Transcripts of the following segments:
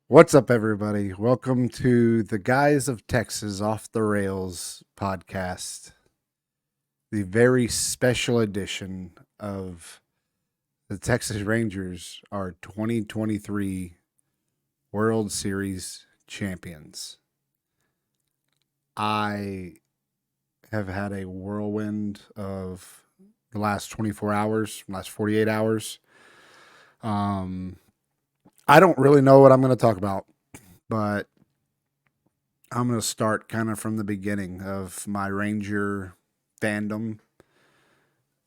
What's up, everybody? Welcome to the Guys of Texas Off the Rails podcast, the very special edition of the Texas Rangers are 2023 World Series champions. I have had a whirlwind of the last 24 hours, last 48 hours. Um, I don't really know what I'm going to talk about, but I'm going to start kind of from the beginning of my Ranger fandom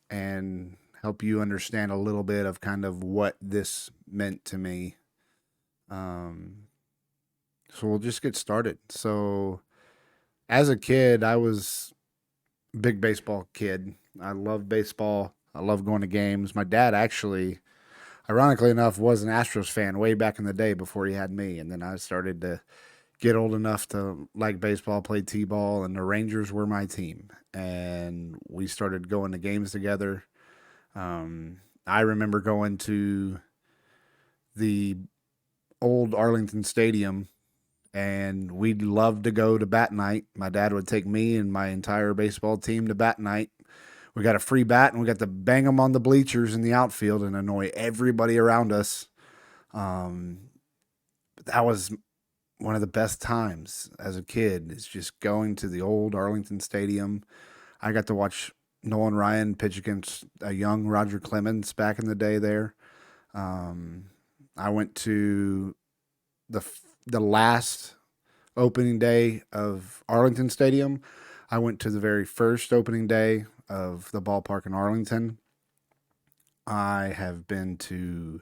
and help you understand a little bit of kind of what this meant to me. Um, so we'll just get started. So, as a kid, I was a big baseball kid. I loved baseball. I loved going to games. My dad actually, ironically enough, was an Astros fan way back in the day before he had me. And then I started to get old enough to like baseball, play t-ball, and the Rangers were my team. And we started going to games together. I remember going to the old Arlington Stadium, and we'd love to go to bat night. My dad would take me and my entire baseball team to bat night. We got a free bat, and we got to bang them on the bleachers in the outfield and annoy everybody around us. Um, that was one of the best times as a kid. Is just going to the old Arlington Stadium. I got to watch Nolan Ryan pitch against a young Roger Clemens back in the day there. Um, I went to the the last opening day of Arlington Stadium. I went to the very first opening day of the ballpark in Arlington. I have been to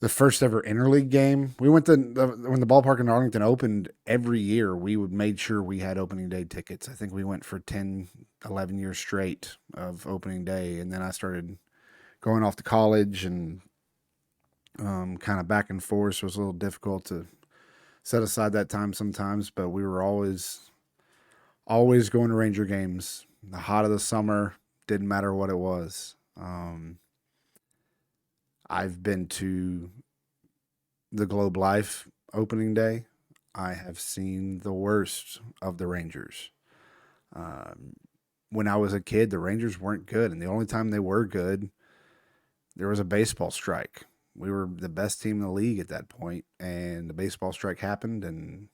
the first ever interleague game. We went to when the ballpark in Arlington opened every year. We would made sure we had opening day tickets. I think we went for 10, 11 years straight of opening day, and then I started going off to college and kind of back and forth. So it was a little difficult to set aside that time sometimes, but we were always going to Ranger games. The hot of the summer, didn't matter what it was. I've been to the Globe Life opening day. I have seen the worst of the Rangers. Um, when I was a kid, the Rangers weren't good, and the only time they were good, there was a baseball strike. We were the best team in the league at that point, and the baseball strike happened, and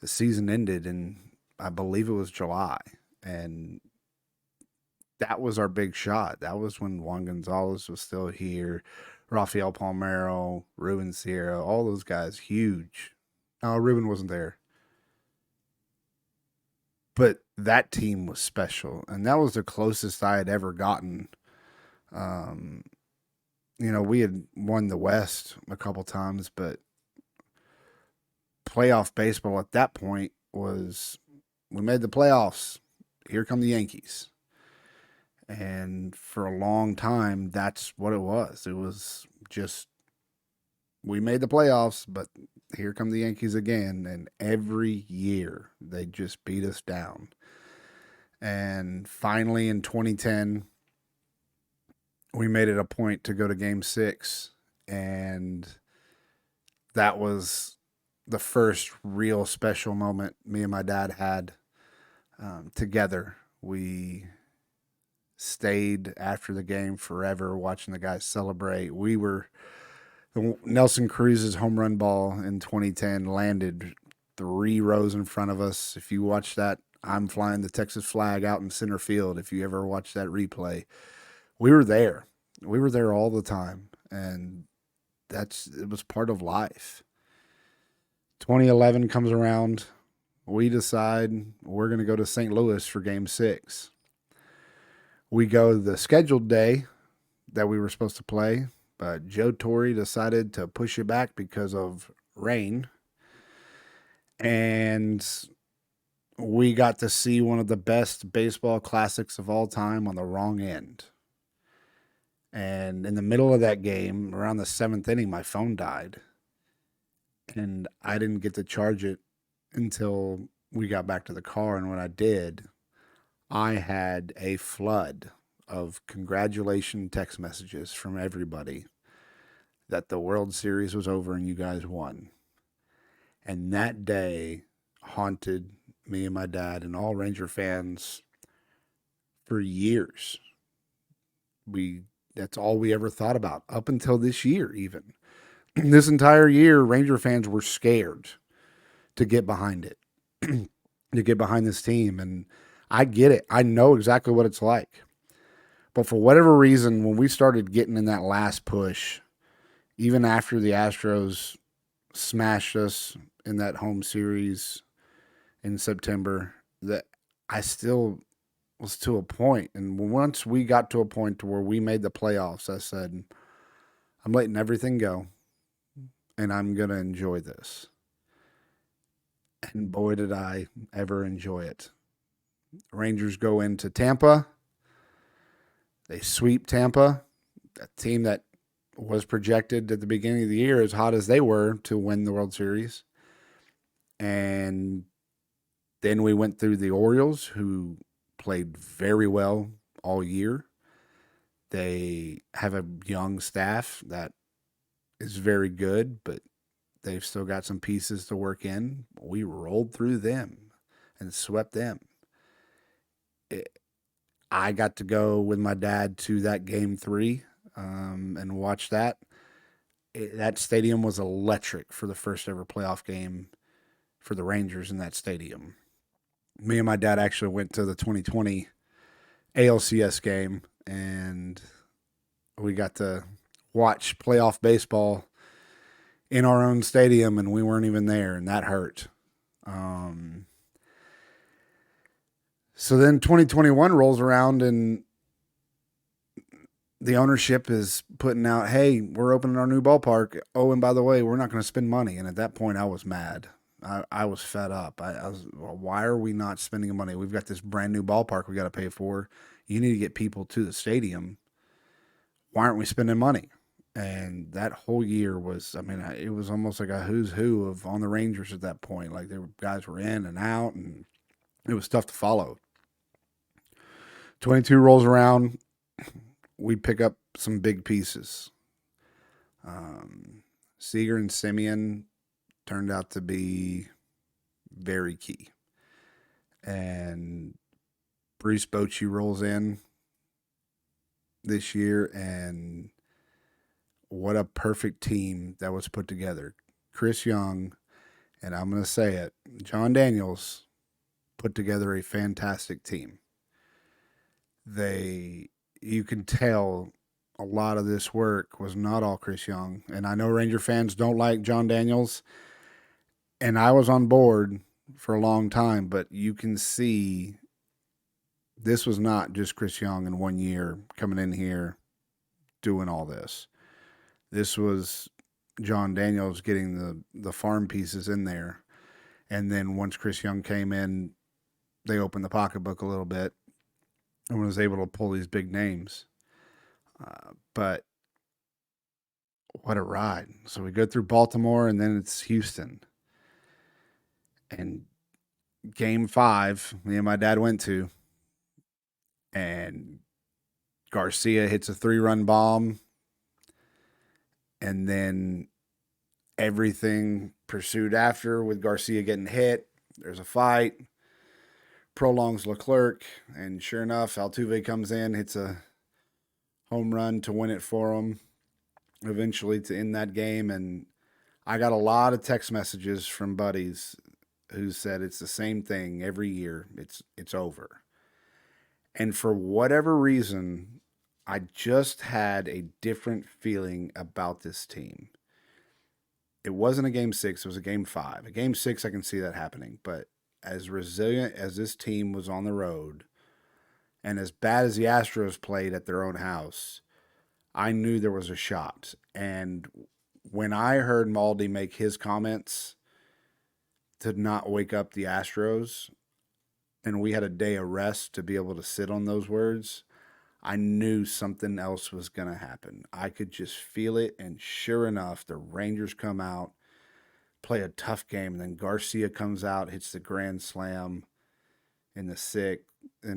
the season ended in, I believe it was July, and that was our big shot. That was when Juan Gonzalez was still here, Rafael Palmeiro, Ruben Sierra, all those guys, huge. Ruben wasn't there, but that team was special, and that was the closest I had ever gotten. Um, we had won the West a couple times, but playoff baseball at that point was we made the playoffs. Here come the Yankees. And for a long time, that's what it was. It was just we made the playoffs, but here come the Yankees again. And every year they just beat us down. And finally in 2010, we made it a point to go to game 6. And that was the first real special moment me and my dad had together. We stayed after the game forever watching the guys celebrate. We were Nelson Cruz's home run ball in 2010 landed 3 rows in front of us. If you watch that, I'm flying the Texas flag out in center field. If you ever watch that replay, we were there. We were there all the time, and it was part of life. 2011 comes around. We decide we're going to go to St. Louis for game 6. We go the scheduled day that we were supposed to play, but Joe Torre decided to push it back because of rain. And we got to see one of the best baseball classics of all time on the wrong end. And in the middle of that game, around the 7th inning, my phone died. And I didn't get to charge it until we got back to the car. And when I did, I had a flood of congratulation text messages from everybody that the World Series was over and you guys won. And that day haunted me and my dad and all Ranger fans for years. We That's all we ever thought about up until this year even. This entire year Ranger fans were scared to get behind it. To get behind this team, and I get it. I know exactly what it's like. But for whatever reason, when we started getting in that last push, even after the Astros smashed us in that home series in September, that I still was to a point. And once we got to a point to where we made the playoffs, I said, I'm letting everything go and I'm going to enjoy this. And boy, did I ever enjoy it. Rangers go into Tampa. They sweep Tampa, a team that was projected at the beginning of the year, as hot as they were, to win the World Series. And then we went through the Orioles, who played very well all year. They have a young staff that is very good, but they've still got some pieces to work in. We rolled through them and swept them. I got to go with my dad to that game 3 and watch that. That stadium was electric for the first ever playoff game for the Rangers in that stadium. Me and my dad actually went to the 2020 ALCS game, and we got to watch playoff baseball in our own stadium, and we weren't even there, and that hurt. So then 2021 rolls around, and the ownership is putting out, hey, we're opening our new ballpark. Oh, and by the way, we're not going to spend money. And at that point, I was mad. I was fed up. I was, well, why are we not spending money? We've got this brand new ballpark we got to pay for. You need to get people to the stadium. Why aren't we spending money? And that whole year was, I mean, it was almost like a who's who of on the Rangers at that point. Like guys were in and out, and it was tough to follow. 22 rolls around. We pick up some big pieces. Seager and Semien turned out to be very key. And Bruce Bochy rolls in this year, and what a perfect team that was put together. Chris Young, and I'm going to say it, John Daniels put together a fantastic team. You can tell a lot of this work was not all Chris Young. And I know Ranger fans don't like John Daniels, and I was on board for a long time, but you can see this was not just Chris Young in 1 year coming in here doing all this. This was John Daniels getting the farm pieces in there. And then once Chris Young came in, they opened the pocketbook a little bit and was able to pull these big names. But what a ride. So we go through Baltimore, and then it's Houston. And game 5, me and my dad went to, and Garcia hits a 3-run bomb, and then everything pursued after with Garcia getting hit. There's a fight. Prolongs Leclerc, and sure enough, Altuve comes in, hits a home run to win it for him, eventually to end that game. And I got a lot of text messages from buddies who said it's the same thing every year. It's over. And for whatever reason, I just had a different feeling about this team. It wasn't a game 6, it was a game 5. A game 6, I can see that happening, but as resilient as this team was on the road, and as bad as the Astros played at their own house, I knew there was a shot. And when I heard Maldi make his comments to not wake up the Astros, and we had a day of rest to be able to sit on those words, I knew something else was going to happen. I could just feel it, and sure enough, the Rangers come out, play a tough game, and then Garcia comes out, hits the grand slam in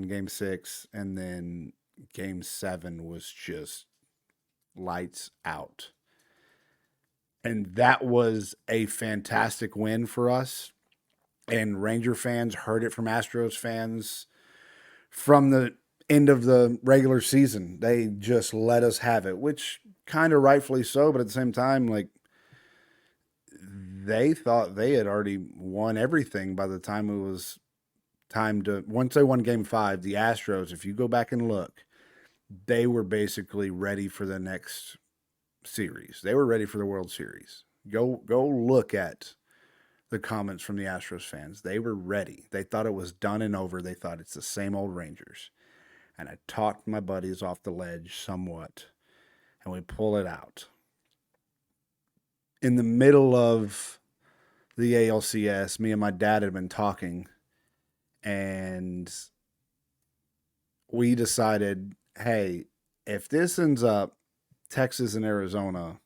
game 6, and then game 7 was just lights out. And that was a fantastic win for us. And Ranger fans heard it from Astros fans from the end of the regular season. They just let us have it, which kind of rightfully so, but at the same time, like, they thought they had already won everything by the time it was time to, once they won game 5, the Astros, if you go back and look, they were basically ready for the next series. They were ready for the World Series. Go look at the comments from the Astros fans. They were ready. They thought it was done and over. They thought it's the same old Rangers. And I talked my buddies off the ledge somewhat, and we pull it out. In the middle of the ALCS, me and my dad had been talking, and we decided, hey, if this ends up Texas and Arizona,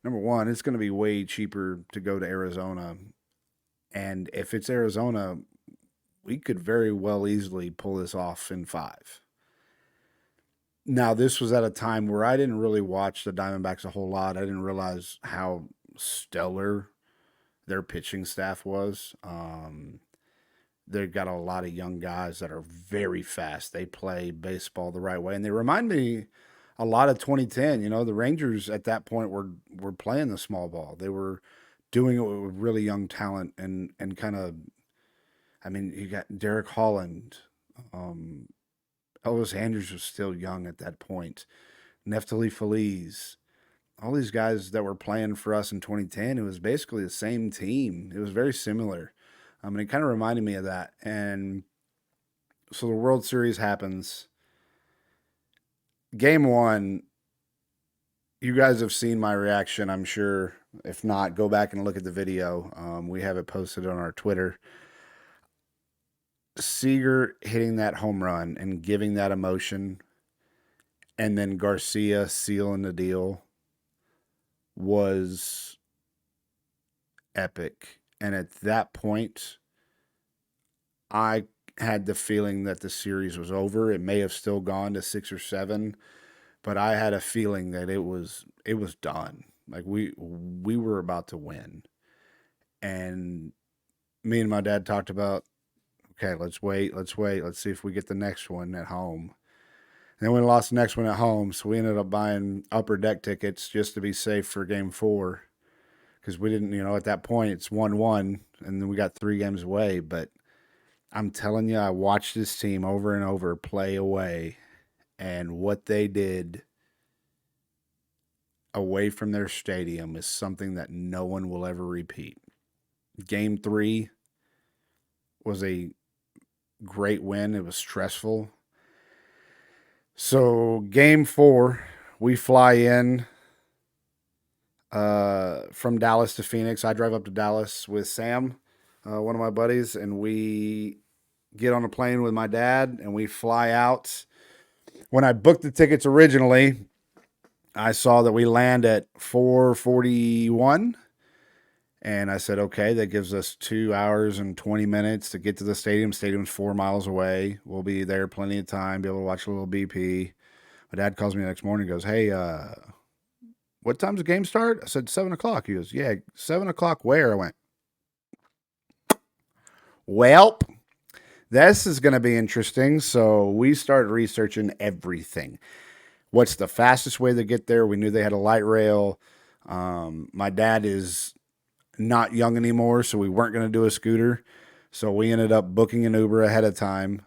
number one, it's going to be way cheaper to go to Arizona. And if it's Arizona, we could very well easily pull this off in 5. Now, this was at a time where I didn't really watch the Diamondbacks a whole lot. I didn't realize how stellar their pitching staff was. They've got a lot of young guys that are very fast. They play baseball the right way, and they remind me a lot of 2010. You know, the Rangers at that point were playing the small ball. They were doing it with really young talent and kind of. I mean, you got Derek Holland. Elvis Andrews was still young at that point. Neftali Feliz. All these guys that were playing for us in 2010, it was basically the same team. It was very similar. And it kind of reminded me of that. And so the World Series happens. Game 1, you guys have seen my reaction, I'm sure. If not, go back and look at the video. We have it posted on our Twitter. Seager hitting that home run and giving that emotion, and then Garcia sealing the deal was epic. And at that point, I had the feeling that the series was over. It may have still gone to 6 or 7, but I had a feeling that it was done. Like we were about to win. And me and my dad talked about, okay, let's wait. Let's see if we get the next one at home. And then we lost the next one at home, so we ended up buying upper deck tickets just to be safe for game 4. Because we didn't, at that point it's 1-1, and then we got 3 games away. But I'm telling you, I watched this team over and over play away, and what they did away from their stadium is something that no one will ever repeat. Game 3 was a great win. It was stressful. So game 4, we fly in from Dallas to Phoenix. I drive up to Dallas with Sam, one of my buddies, and we get on a plane with my dad, and we fly out. When I booked the tickets originally, I saw that we land at 4:41. And I said, okay, that gives us 2 hours and 20 minutes to get to the stadium. Stadium's 4 miles away. We'll be there plenty of time, be able to watch a little BP. My dad calls me the next morning and goes, hey, what time's the game start? I said, 7 o'clock. He goes, yeah, 7 o'clock where? I went, well, this is going to be interesting. So we started researching everything. What's the fastest way to get there? We knew they had a light rail. My dad is not young anymore, so we weren't going to do a scooter. So we ended up booking an Uber ahead of time.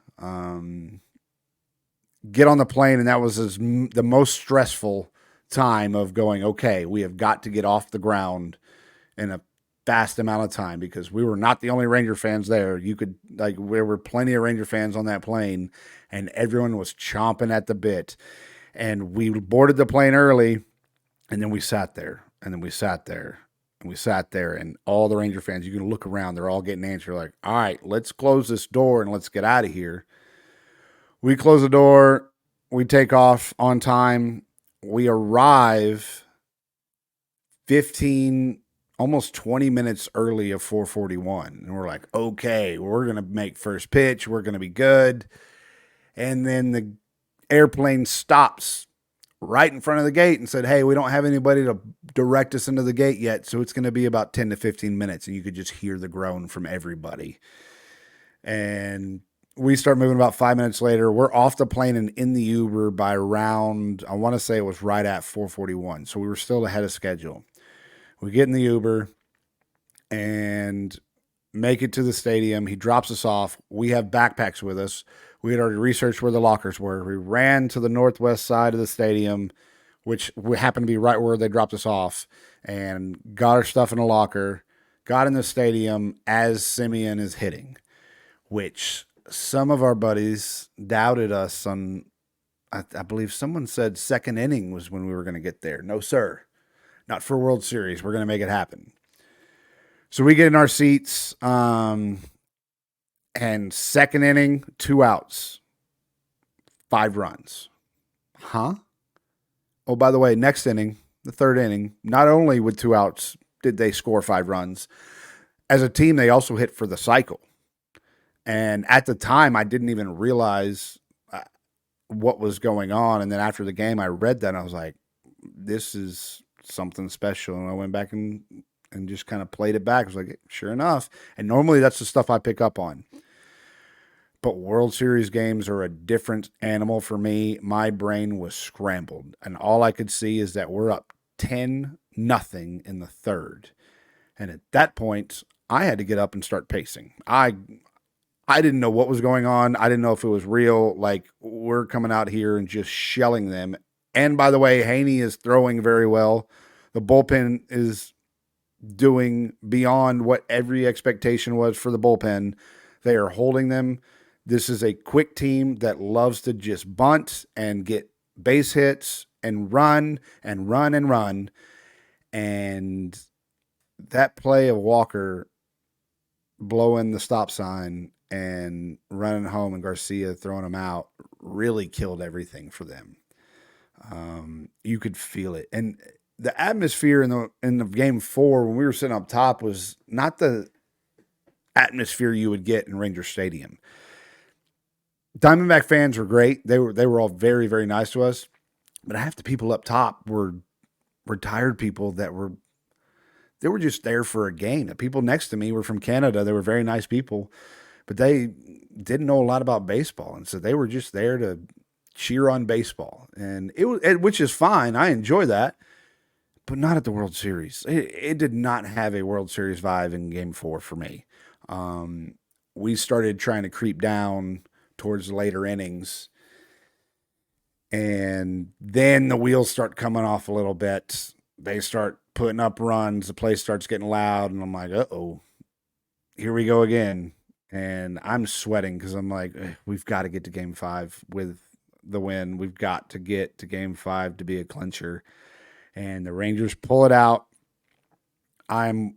Get on the plane, and that was the most stressful time of going, okay, we have got to get off the ground in a fast amount of time, because we were not the only Ranger fans there. There were plenty of Ranger fans on that plane, and everyone was chomping at the bit. And we boarded the plane early, and then we sat there, and then we sat there. And we sat there, and all the Ranger fans, you can look around, they're all getting antsy. Like, all right, let's close this door and let's get out of here. We close the door. We take off on time. We arrive 15, almost 20 minutes early of 4:41. And we're like, okay, we're going to make first pitch. We're going to be good. And then the airplane stops right in front of the gate and said, hey, we don't have anybody to direct us into the gate yet, so it's going to be about 10 to 15 minutes. And you could just hear the groan from everybody. And we start moving about 5 minutes later. We're off the plane and in the Uber by around, I want to say it was right at 4:41. So we were still ahead of schedule. We get in the Uber and make it to the stadium. He drops us off. We have backpacks with us. We had already researched where the lockers were. We ran to the northwest side of the stadium, which happened to be right where they dropped us off, and got our stuff in a locker, got in the stadium as Simeon is hitting, which some of our buddies doubted us on. I believe someone said second inning was when we were going to get there. No, sir. Not for World Series. We're going to make it happen. So we get in our seats, and second inning, 2 outs, 5 runs. Huh? Oh, by the way, next inning, the third inning, not only with 2 outs did they score 5 runs, as a team, they also hit for the cycle. And at the time, I didn't even realize what was going on. And then after the game, I read that and I was like, this is something special. And I went back and just kind of played it back. I was like, sure enough. And normally that's the stuff I pick up on. But World Series games are a different animal for me. My brain was scrambled. And all I could see is that we're up 10-0 in the third. And at that point, I had to get up and start pacing. I didn't know what was going on. I didn't know if it was real. Like, we're coming out here and just shelling them. And by the way, Haney is throwing very well. The bullpen is doing beyond what every expectation was for the bullpen. They are holding them. This is a quick team that loves to just bunt and get base hits and run and run and run. And that play of Walker blowing the stop sign and running home and Garcia throwing him out really killed everything for them. You could feel it. And the atmosphere in the game 4 when we were sitting up top was not the atmosphere you would get in Ranger Stadium. Diamondback fans were great. They were all very, very nice to us. But half the people up top were retired people that were just there for a game. The people next to me were from Canada. They were very nice people, but they didn't know a lot about baseball. And so they were just there to cheer on baseball. And which is fine. I enjoy that, but not at the World Series. It did not have a World Series vibe in game 4 for me. We started trying to creep down towards the later innings, and then the wheels start coming off a little bit. They start putting up runs. The place starts getting loud, and I'm like, uh-oh, here we go again. And I'm sweating because I'm like, we've got to get to game 5 with the win. We've got to get to game 5 to be a clincher. And the Rangers pull it out. And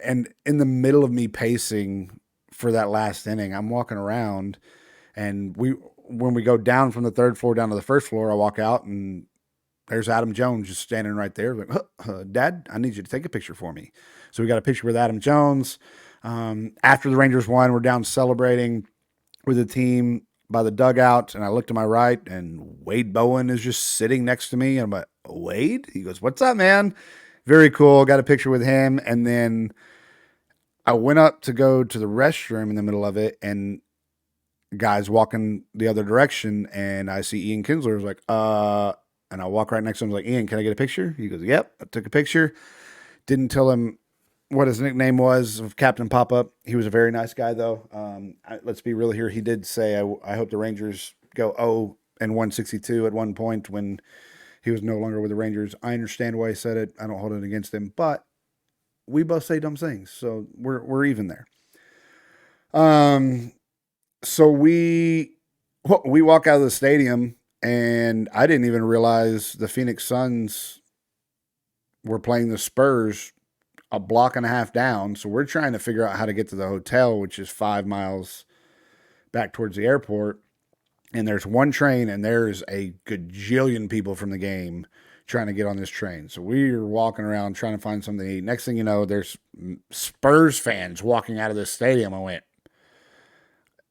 in the middle of me pacing for that last inning, I'm walking around, and when we go down from the 3rd floor down to the 1st floor, I walk out and there's Adam Jones just standing right there. Like, Dad, I need you to take a picture for me. So we got a picture with Adam Jones. After the Rangers won, we're down celebrating with the team by the dugout, and I look to my right, and Wade Bowen is just sitting next to me. And I'm like, Wade? He goes, what's up, man? Very cool. Got a picture with him. And then I went up to go to the restroom in the middle of it, and guys walking the other direction, and I see Ian Kinsler. I was like, and I walk right next to him. I was like, Ian, can I get a picture? He goes, yep. I took a picture. Didn't tell him what his nickname was of Captain Pop-Up. He was a very nice guy, though. Let's be real here. He did say, I hope the Rangers go 0-162 at one point when he was no longer with the Rangers. I understand why he said it. I don't hold it against him, but we both say dumb things, so we're even there. So we walk out of the stadium, and I didn't even realize the Phoenix Suns were playing the Spurs a block and a half down. So we're trying to figure out how to get to the hotel, which is 5 miles back towards the airport. And there's one train, and there's a gajillion people from the game trying to get on this train. So we're walking around trying to find something to eat. Next thing you know, there's Spurs fans walking out of this stadium. I went,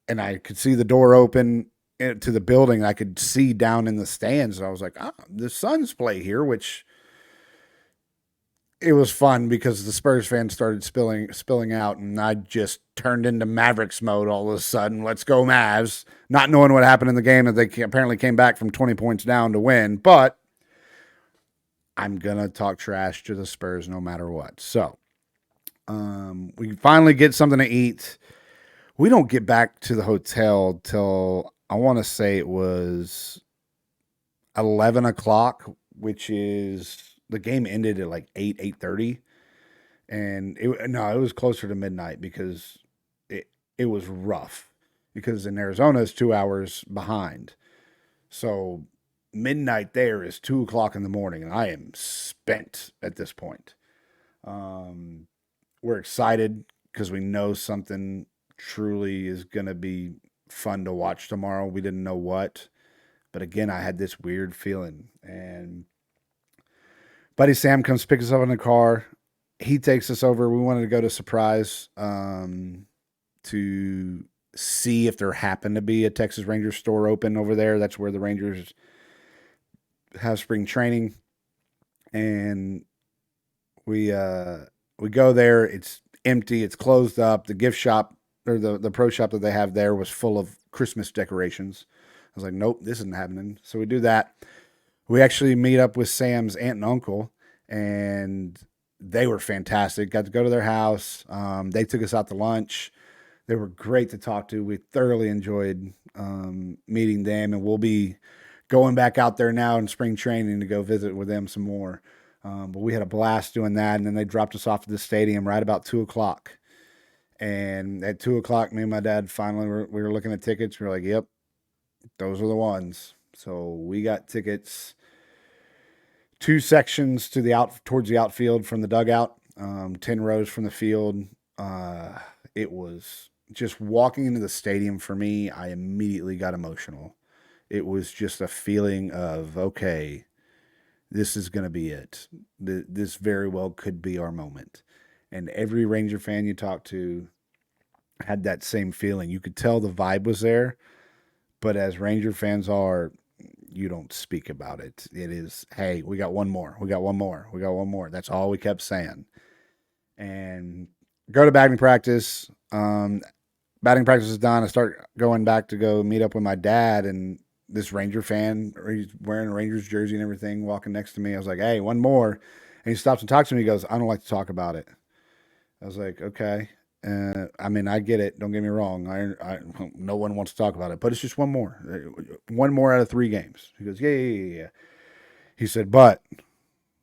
and I could see the door open to the building. I could see down in the stands. And I was like, the Suns play here, which it was fun because the Spurs fans started spilling out, and I just turned into Mavericks mode all of a sudden. Let's go Mavs! Not knowing what happened in the game, that they apparently came back from 20 points down to win, but I'm gonna talk trash to the Spurs no matter what. So we finally get something to eat. We don't get back to the hotel till I want to say it was 11 o'clock, which is the game ended at like 8:30, and it was closer to midnight because it was rough because in Arizona is 2 hours behind, so midnight there is 2 o'clock in the morning, and I am spent at this point. Um, we're excited because we know something truly is going to be fun to watch tomorrow. We didn't know what, but again, I had this weird feeling. And buddy Sam comes pick us up in the car. He takes us over. We wanted to go to Surprise to see if there happened to be a Texas Rangers store open over there. That's where the Rangers have spring training. And we go there. It's empty. It's closed up. The gift shop or the pro shop that they have there was full of Christmas decorations. I was like, nope, this isn't happening. So we do that. We actually meet up with Sam's aunt and uncle, and they were fantastic. Got to go to their house. They took us out to lunch. They were great to talk to. We thoroughly enjoyed meeting them, and we'll be going back out there now in spring training to go visit with them some more. But we had a blast doing that, and then they dropped us off at the stadium right about 2 o'clock. And at 2 o'clock, me and my dad finally we were looking at tickets. We were like, "Yep, those are the ones." So we got tickets, two sections to the out towards the outfield from the dugout, 10 rows from the field. It was just walking into the stadium for me. I immediately got emotional. It was just a feeling of okay, this is going to be it. This very well could be our moment. And every Ranger fan you talk to had that same feeling. You could tell the vibe was there, but as Ranger fans are, you don't speak about it. It is, hey, we got one more. We got one more. We got one more. That's all we kept saying. And go to batting practice. Batting practice is done. I start going back to go meet up with my dad, and this Ranger fan, he's wearing a Rangers jersey and everything, walking next to me. I was like, hey, one more. And he stops and talks to me. He goes, I don't like to talk about it. I was like, okay. I mean, I get it. Don't get me wrong. No one wants to talk about it, but it's just one more. One more out of 3 games. He goes, yeah. He said, but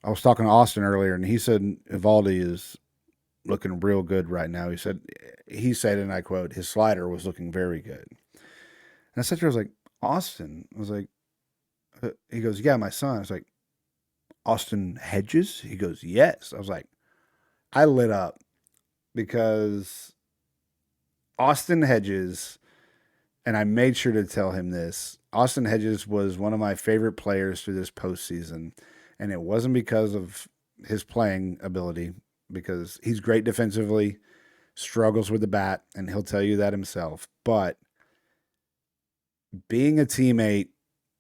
I was talking to Austin earlier, and he said Evaldi is looking real good right now. He said, and I quote, his slider was looking very good. And I said to her, I was like, Austin? I was like, he goes, yeah, my son. I was like, Austin Hedges? He goes, yes. I was like, I lit up because Austin Hedges, and I made sure to tell him this, Austin Hedges was one of my favorite players through this postseason. And it wasn't because of his playing ability, because he's great defensively, struggles with the bat, and he'll tell you that himself. But being a teammate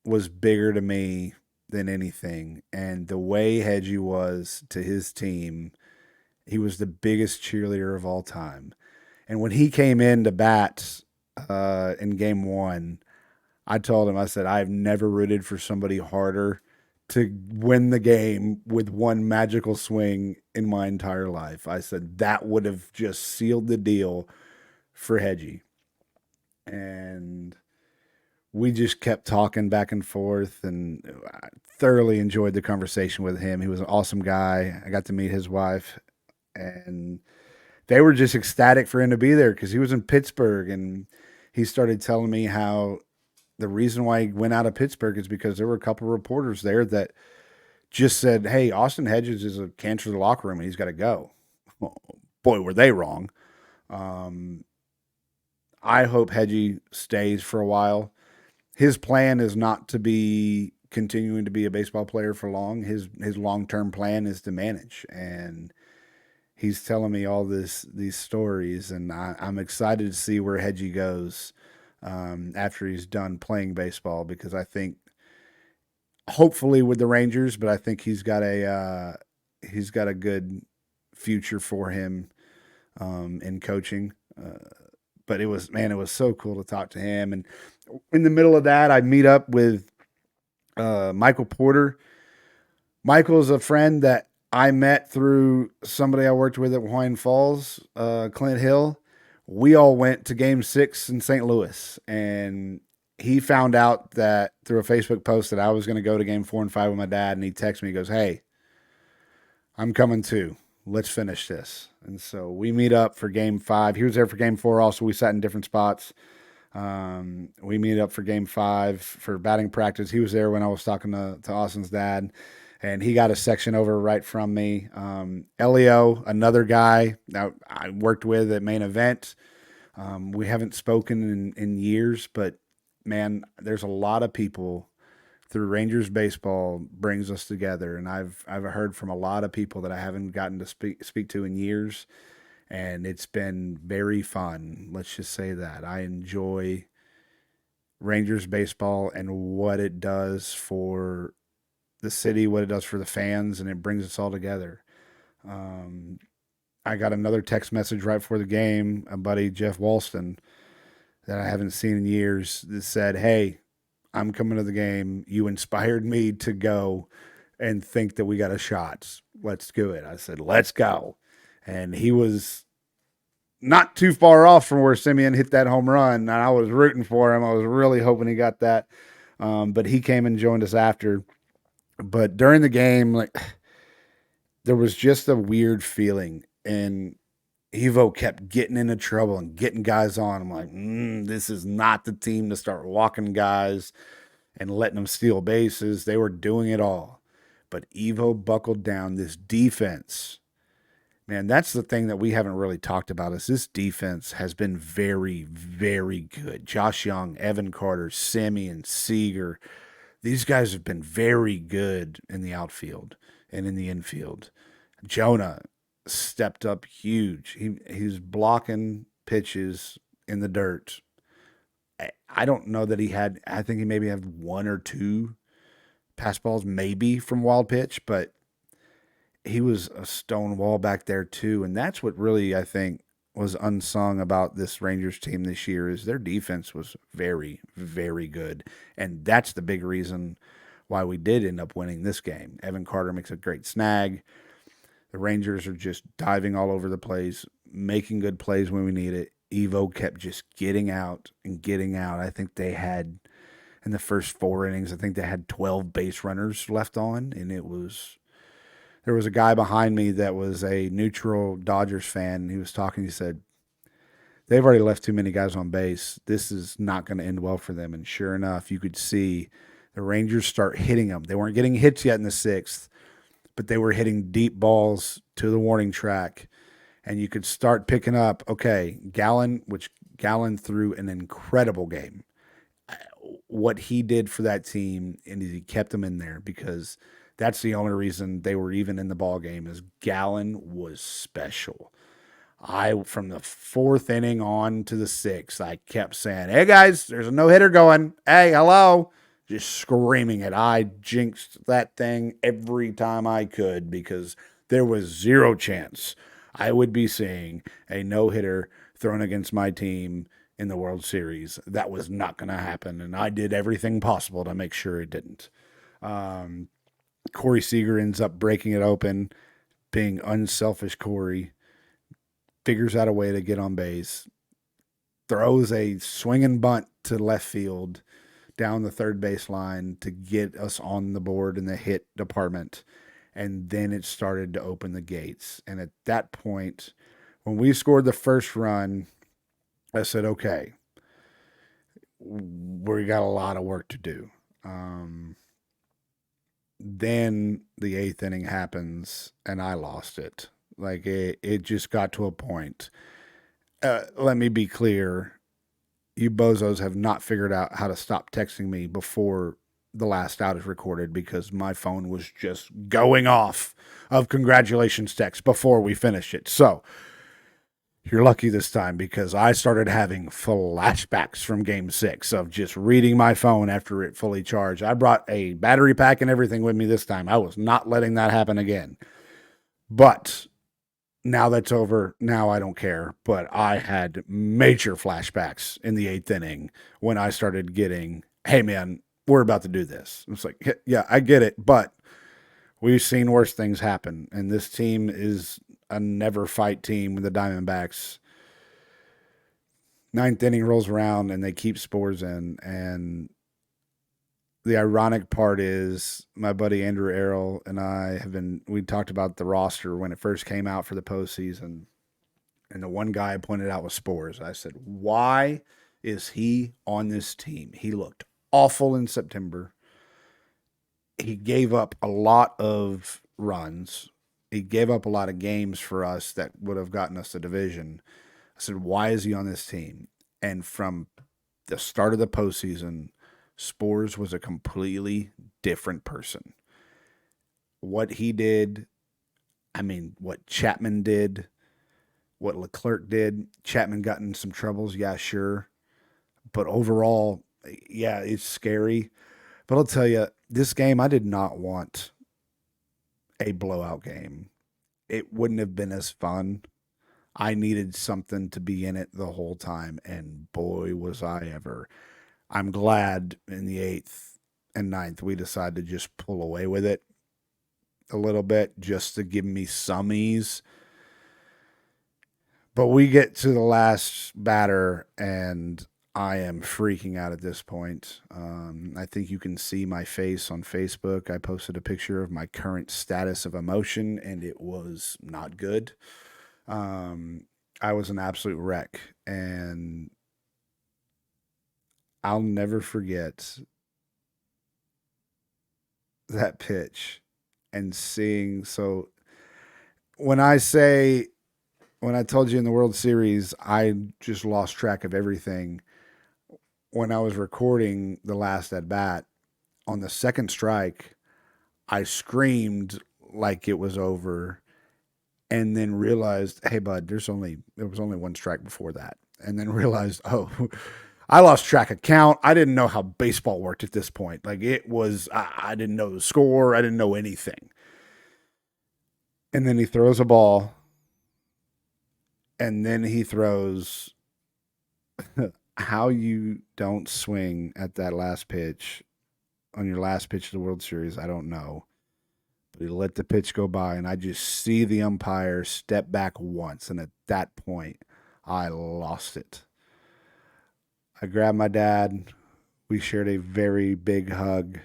was bigger to me than anything. And the way Hedgie was to his team, he was the biggest cheerleader of all time. And when he came in to bat in game one, I told him, I said, I've never rooted for somebody harder to win the game with one magical swing in my entire life. I said, that would have just sealed the deal for Hedgie. And we just kept talking back and forth, and I thoroughly enjoyed the conversation with him. He was an awesome guy. I got to meet his wife, and they were just ecstatic for him to be there because he was in Pittsburgh, and he started telling me how the reason why he went out of Pittsburgh is because there were a couple of reporters there that just said, hey, Austin Hedges is a cancer to the locker room and he's got to go. Well, boy, were they wrong. Um, I hope Hedgie stays for a while. His plan is not to be continuing to be a baseball player for long. His long-term plan is to manage, and he's telling me all these stories, and I'm excited to see where Hedgie goes after he's done playing baseball, because I think hopefully with the Rangers, but I think he's got he's got a good future for him in coaching. But it was so cool to talk to him. And in the middle of that, I'd meet up with Michael Porter. Michael's a friend that I met through somebody I worked with at Hawaiian Falls, Clint Hill. We all went to Game 6 in St. Louis, and he found out that through a Facebook post that I was going to go to Game 4 and 5 with my dad, and he texted me, he goes, "Hey, I'm coming too. Let's finish this." And so we meet up for Game 5. He was there for Game 4 also. We sat in different spots. We meet up for Game 5 for batting practice. He was there when I was talking to Austin's dad, and he got a section over right from me. Elio, another guy that I worked with at Main Event. We haven't spoken in years, but man, there's a lot of people through Rangers baseball brings us together, and I've heard from a lot of people that I haven't gotten to speak to in years, and it's been very fun. Let's just say that I enjoy Rangers baseball and what it does for the city, what it does for the fans, and it brings us all together. I got another text message right before the game, a buddy, Jeff Walston, that I haven't seen in years, that said, "Hey, I'm coming to the game. You inspired me to go and think that we got a shot. Let's do it." I said, "Let's go." And he was not too far off from where Simeon hit that home run. And I was rooting for him. I was really hoping he got that. But he came and joined us after. But during the game, like, there was just a weird feeling. And Evo kept getting into trouble and getting guys on. I'm like, this is not the team to start walking guys and letting them steal bases. They were doing it all. But Evo buckled down. This defense, man, that's the thing that we haven't really talked about, is this defense has been very, very good. Josh Young, Evan Carter, Simeon, Seager, these guys have been very good in the outfield and in the infield. Jonah stepped up huge. He's blocking pitches in the dirt. I don't know that he had, I think he maybe had one or two pass balls maybe from wild pitch, but he was a stone wall back there too. And that's what really, I think, was unsung about this Rangers team this year, is their defense was very, very good. And that's the big reason why we did end up winning this game. Evan Carter makes a great snag. The Rangers are just diving all over the place, making good plays when we need it. Evo kept just getting out and getting out. I think they had, in the first 4 innings, I think they had 12 base runners left on, and there was a guy behind me that was a neutral Dodgers fan, and he was talking. He said, "They've already left too many guys on base. This is not going to end well for them." And sure enough, you could see the Rangers start hitting them. They weren't getting hits yet in the 6th, but they were hitting deep balls to the warning track. And you could start picking up, okay, Gallen threw an incredible game. What he did for that team, and he kept them in there, because that's the only reason they were even in the ball game, is Gallen was special. From the 4th inning on to the 6th, I kept saying, "Hey guys, there's a no-hitter going. Hey, hello." Just screaming it. I jinxed that thing every time I could, because there was zero chance I would be seeing a no-hitter thrown against my team in the World Series. That was not going to happen, and I did everything possible to make sure it didn't. Corey Seager ends up breaking it open, being unselfish Corey, figures out a way to get on base, throws a swinging bunt to left field down the third baseline to get us on the board in the hit department. And then it started to open the gates. And at that point, when we scored the first run, I said, okay, we got a lot of work to do. Then the 8th inning happens, and I lost it. Like, it just got to a point. Let me be clear. You bozos have not figured out how to stop texting me before the last out is recorded, because my phone was just going off of congratulations texts before we finished it. So you're lucky this time, because I started having flashbacks from Game 6 of just reading my phone after it fully charged. I brought a battery pack and everything with me this time. I was not letting that happen again. But now that's over. Now I don't care. But I had major flashbacks in the eighth inning when I started getting, hey, man, we're about to do this. It's like, yeah, I get it. But we've seen worse things happen. And this team is a never fight team with the Diamondbacks. Ninth inning rolls around and they keep Spores in. And the ironic part is my buddy Andrew Errol and we talked about the roster when it first came out for the postseason. And the one guy I pointed out was Spores. I said, why is he on this team? He looked awful in September. He gave up a lot of runs. He gave up a lot of games for us that would have gotten us the division. I said, why is he on this team? And from the start of the postseason, Spores was a completely different person. What he did, what Chapman did, what Leclerc did. Chapman got in some troubles, yeah, sure. But overall, yeah, it's scary. But I'll tell you, this game, I did not want a blowout game. It wouldn't have been as fun. I needed something to be in it the whole time, and boy, was I ever. I'm glad in the eighth and ninth we decided to just pull away with it a little bit just to give me some ease. But we get to the last batter, and I am freaking out at this point. I think you can see my face on Facebook. I posted a picture of my current status of emotion, and it was not good. Um, I was an absolute wreck, and I'll never forget that pitch and seeing. So when I say, when I told you in the World Series, I just lost track of everything. When I was recording the last at bat on the second strike, I screamed like it was over and then realized, hey, bud, there was only one strike before that. And then realized, oh, I lost track of count. I didn't know how baseball worked at this point. Like it was, I didn't know the score. I didn't know anything. And then he throws a ball, and then he throws. How you don't swing at that last pitch on your last pitch of the World Series, I don't know. But he let the pitch go by, and I just see the umpire step back once, and at that point, I lost it. I grabbed my dad. We shared a very big hug.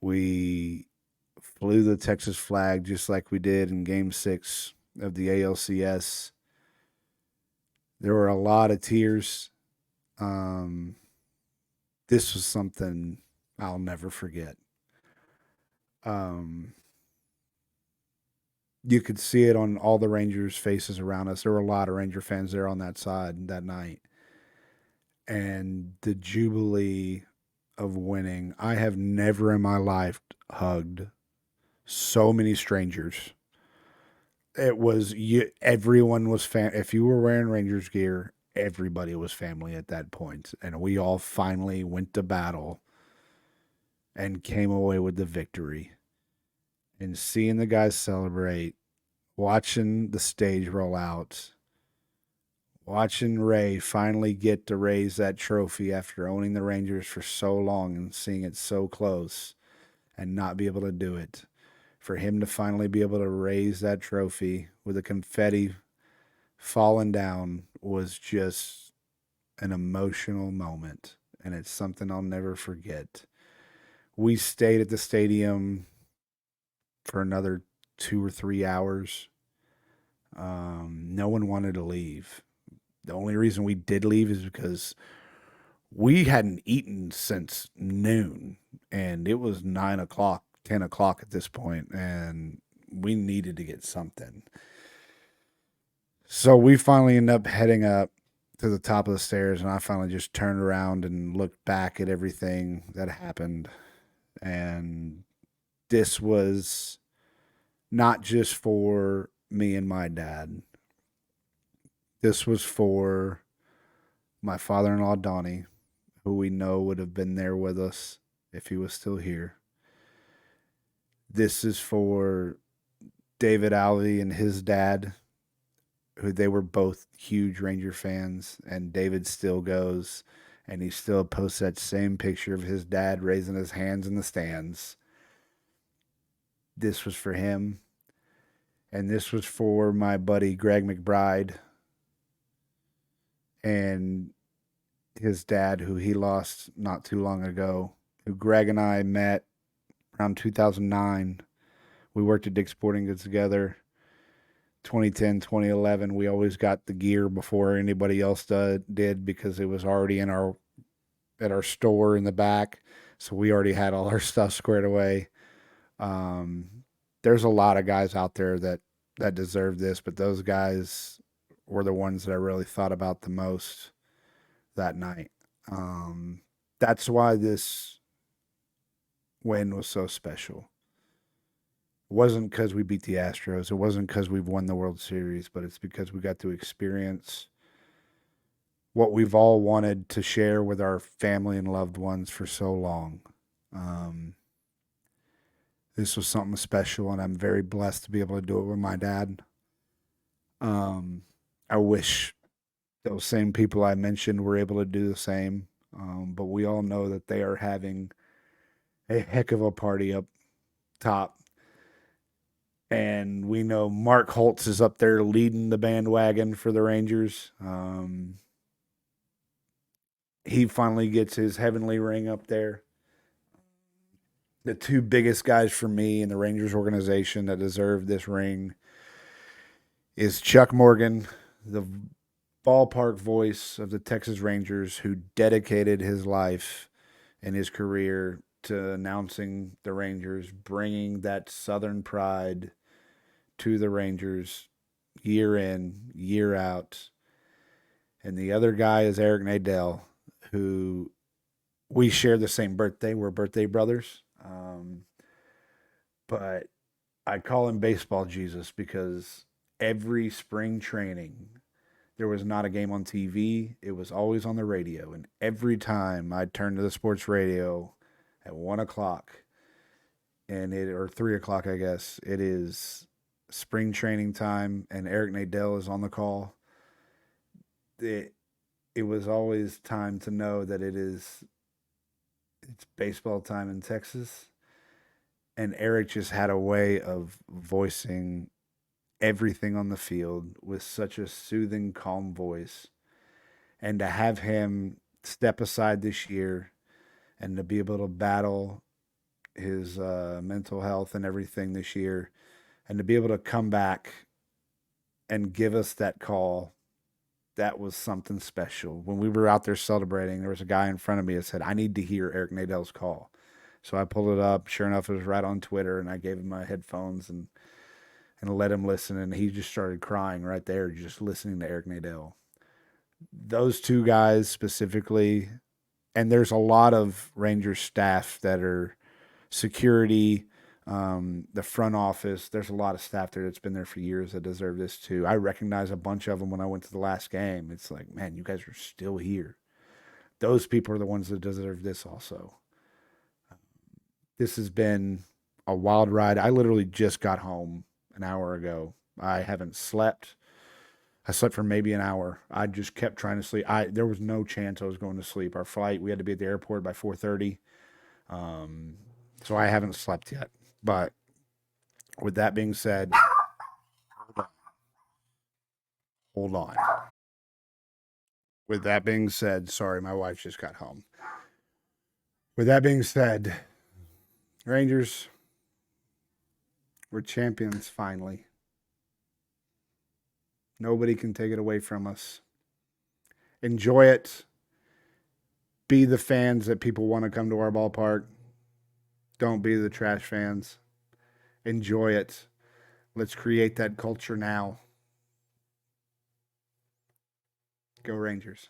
We flew the Texas flag just like we did in Game 6 of the ALCS. There were a lot of tears. Um, this was something I'll never forget. Um, you could see it on all the Rangers' faces around us. There were a lot of Ranger fans there on that side that night. And the jubilee of winning. I have never in my life hugged so many strangers. It was you. Everyone was If you were wearing Rangers gear, everybody was family at that point, and we all finally went to battle and came away with the victory. And seeing the guys celebrate, watching the stage roll out, watching Ray finally get to raise that trophy after owning the Rangers for so long and seeing it so close and not be able to do it. For him to finally be able to raise that trophy with the confetti falling down was just an emotional moment. And it's something I'll never forget. We stayed at the stadium for another 2 or 3 hours. No one wanted to leave. The only reason we did leave is because we hadn't eaten since noon, and it was 9 o'clock, 10 o'clock at this point, and we needed to get something. So we finally ended up heading up to the top of the stairs, and I finally just turned around and looked back at everything that happened. And this was not just for me and my dad. This was for my father-in-law, Donnie, who we know would have been there with us if he was still here. This is for David Alvey and his dad, who they were both huge Ranger fans, and David still goes and he still posts that same picture of his dad raising his hands in the stands. This was for him, and this was for my buddy Greg McBride and his dad, who he lost not too long ago, who Greg and I met around 2009. We worked at Dick's Sporting Goods together. 2010, 2011, we always got the gear before anybody else did because it was already in our at our store in the back. So we already had all our stuff squared away. There's a lot of guys out there that deserve this, but those guys were the ones that I really thought about the most that night. That's why this win was so special. It wasn't because we beat the Astros. It wasn't because we've won the World Series, but it's because we got to experience what we've all wanted to share with our family and loved ones for so long. Um, this was something special, and I'm very blessed to be able to do it with my dad. Um, I wish those same people I mentioned were able to do the same, but we all know that they are having a heck of a party up top. And we know Mark Holtz is up there leading the bandwagon for the Rangers. He finally gets his heavenly ring up there. The two biggest guys for me in the Rangers organization that deserve this ring is Chuck Morgan, the ballpark voice of the Texas Rangers, who dedicated his life and his career to announcing the Rangers, bringing that Southern pride to the Rangers year in, year out. And the other guy is Eric Nadel, who we share the same birthday. We're birthday brothers. But I call him Baseball Jesus because every spring training, there was not a game on TV. It was always on the radio. And every time I'd turn to the sports radio at 1 o'clock or 3 o'clock, I guess, it is spring training time and Eric Nadel is on the call. It was always time to know that it's baseball time in Texas. And Eric just had a way of voicing everything on the field with such a soothing, calm voice. And to have him step aside this year and to be able to battle his mental health and everything this year, and to be able to come back and give us that call, that was something special. When we were out there celebrating, there was a guy in front of me that said, I need to hear Eric Nadel's call. So I pulled it up. Sure enough, it was right on Twitter, and I gave him my headphones and let him listen, and he just started crying right there, just listening to Eric Nadel. Those two guys specifically, and there's a lot of Rangers staff that are security, the front office. There's a lot of staff there that's been there for years that deserve this too. I recognize a bunch of them when I went to the last game. It's like, man, you guys are still here. Those people are the ones that deserve this also. This has been a wild ride. I literally just got home an hour ago. I haven't slept. I slept for maybe an hour. I just kept trying to sleep. There was no chance I was going to sleep. Our flight, we had to be at the airport by 4:30. So I haven't slept yet. But with that being said, hold on. With that being said, sorry, my wife just got home. With that being said, Rangers, we're champions finally. Nobody can take it away from us. Enjoy it. Be the fans that people want to come to our ballpark. Don't be the trash fans. Enjoy it. Let's create that culture now. Go Rangers.